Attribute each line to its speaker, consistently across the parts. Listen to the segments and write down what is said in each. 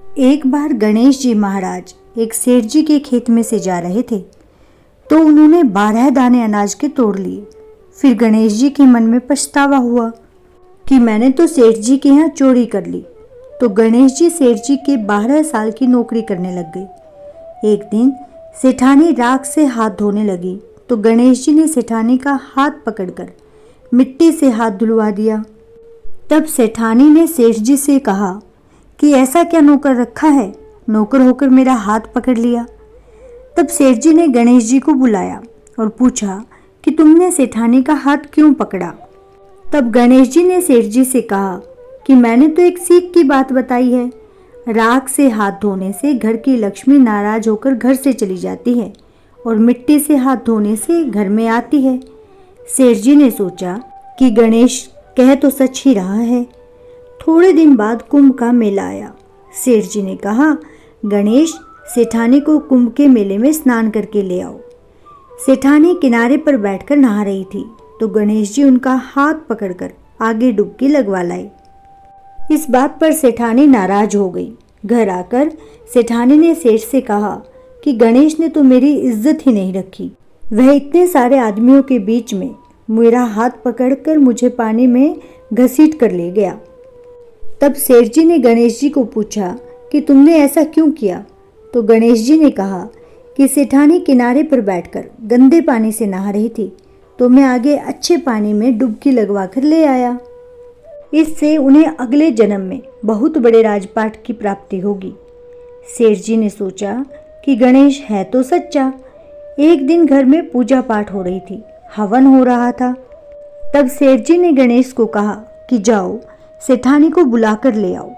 Speaker 1: एक बार गणेश जी महाराज एक सेठ जी के खेत में से जा रहे थे तो उन्होंने 12 दाने अनाज के तोड़ लिए। फिर गणेश जी के मन में पछतावा हुआ कि मैंने तो सेठ जी के यहाँ चोरी कर ली। तो गणेश जी सेठ जी के 12 साल की नौकरी करने लग गए। एक दिन सेठानी राख से हाथ धोने लगी तो गणेश जी ने सेठानी का हाथ पकड़कर मिट्टी से हाथ धुलवा दिया। तब सेठानी ने सेठ जी से कहा कि ऐसा क्या नौकर रखा है, नौकर होकर मेरा हाथ पकड़ लिया। तब सेठ जी ने गणेश जी को बुलाया और पूछा कि तुमने सेठानी का हाथ क्यों पकड़ा। तब गणेश जी ने सेठ जी से कहा कि मैंने तो एक सीख की बात बताई है, राख से हाथ धोने से घर की लक्ष्मी नाराज होकर घर से चली जाती है और मिट्टी से हाथ धोने से घर में आती है। सेठ जी ने सोचा कि गणेश कह तो सच ही रहा है। थोड़े दिन बाद कुंभ का मेला आया। सेठ जी ने कहा, गणेश सेठानी को कुंभ के मेले में स्नान करके ले आओ। सेठानी किनारे पर बैठकर नहा रही थी तो गणेश जी उनका हाथ पकड़कर आगे डुबकी लगवा लाए। इस बात पर सेठानी नाराज हो गई। घर आकर सेठानी ने सेठ से कहा कि गणेश ने तो मेरी इज्जत ही नहीं रखी। वह इतने सारे आदमियों के बीच में मेरा हाथ पकड़कर मुझे पानी में घसीट कर ले गया। तब सेठ जी ने गणेश जी को पूछा कि तुमने ऐसा क्यों किया। तो गणेश जी ने कहा कि सेठानी किनारे पर बैठकर गंदे पानी से नहा रही थी तो मैं आगे अच्छे पानी में डुबकी लगवा कर ले आया। इससे उन्हें अगले जन्म में बहुत बड़े राजपाट की प्राप्ति होगी। सेठ जी ने सोचा कि गणेश है तो सच्चा। एक दिन घर में पूजा पाठ हो रही थी, हवन हो रहा था। तब सेठ जी ने गणेश को कहा कि जाओ सेठानी को बुलाकर ले आओ।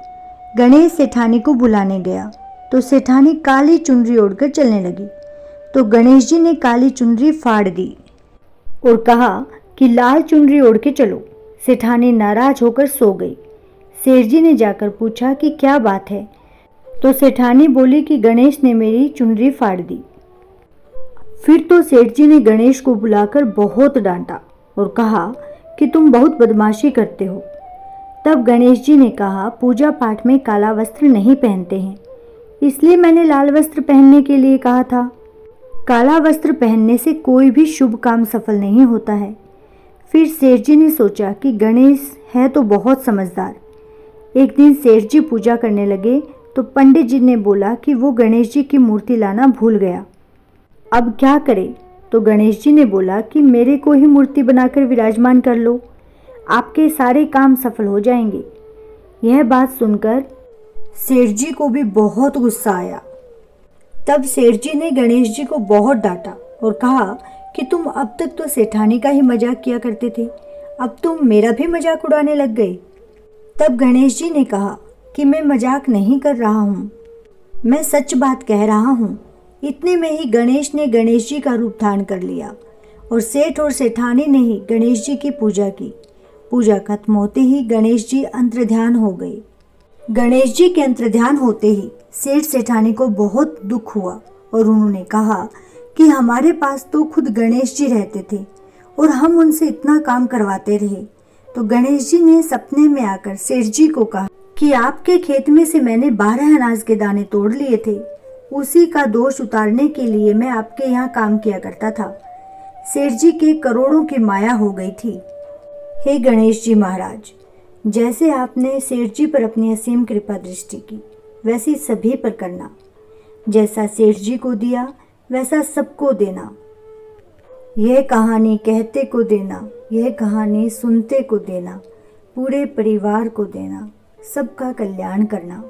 Speaker 1: गणेश सेठानी को बुलाने गया तो सेठानी काली चुनरी ओढ़कर चलने लगी। तो गणेश जी ने काली चुनरी फाड़ दी और कहा कि लाल चुनरी ओढ़ के चलो। सेठानी नाराज होकर सो गई। सेठ जी ने जाकर पूछा कि क्या बात है। तो सेठानी बोली कि गणेश ने मेरी चुनरी फाड़ दी। फिर तो सेठ जी ने गणेश को बुलाकर बहुत डांटा और कहा कि तुम बहुत बदमाशी करते हो। तब गणेश जी ने कहा, पूजा पाठ में काला वस्त्र नहीं पहनते हैं, इसलिए मैंने लाल वस्त्र पहनने के लिए कहा था। काला वस्त्र पहनने से कोई भी शुभ काम सफल नहीं होता है। फिर सेठ जी ने सोचा कि गणेश है तो बहुत समझदार। एक दिन सेठ जी पूजा करने लगे तो पंडित जी ने बोला कि वो गणेश जी की मूर्ति लाना भूल गया। अब क्या करे। तो गणेश जी ने बोला कि मेरे को ही मूर्ति बनाकर विराजमान कर लो, आपके सारे काम सफल हो जाएंगे। यह बात सुनकर सेठ जी को भी बहुत गुस्सा आया। तब सेठ जी ने गणेश जी को बहुत डांटा और कहा कि तुम अब तक तो सेठानी का ही मजाक किया करते थे, अब तुम मेरा भी मजाक उड़ाने लग गए। तब गणेश जी ने कहा कि मैं मजाक नहीं कर रहा हूँ, मैं सच बात कह रहा हूँ। इतने में ही गणेश ने गणेश जी का रूप धारण कर लिया और सेठ और सेठानी ने ही गणेश जी की पूजा की। पूजा खत्म होते ही गणेश जी अंतर्ध्यान हो गए। गणेश जी के अंतर्ध्यान होते ही सेठ सेठानी को बहुत दुख हुआ और उन्होंने कहा कि हमारे पास तो खुद गणेश जी रहते थे और हम उनसे इतना काम करवाते रहे। तो गणेश जी ने सपने में आकर सेठ जी को कहा कि आपके खेत में से मैंने 12 अनाज के दाने तोड़ लिए थे, उसी का दोष उतारने के लिए मैं आपके यहाँ काम किया करता था। सेठ जी के करोड़ों की माया हो गई थी। हे गणेश जी महाराज, जैसे आपने सेठ जी पर अपनी असीम कृपा दृष्टि की वैसी सभी पर करना। जैसा सेठ जी को दिया वैसा सबको देना। यह कहानी कहते को देना, यह कहानी सुनते को देना, पूरे परिवार को देना, सबका कल्याण करना।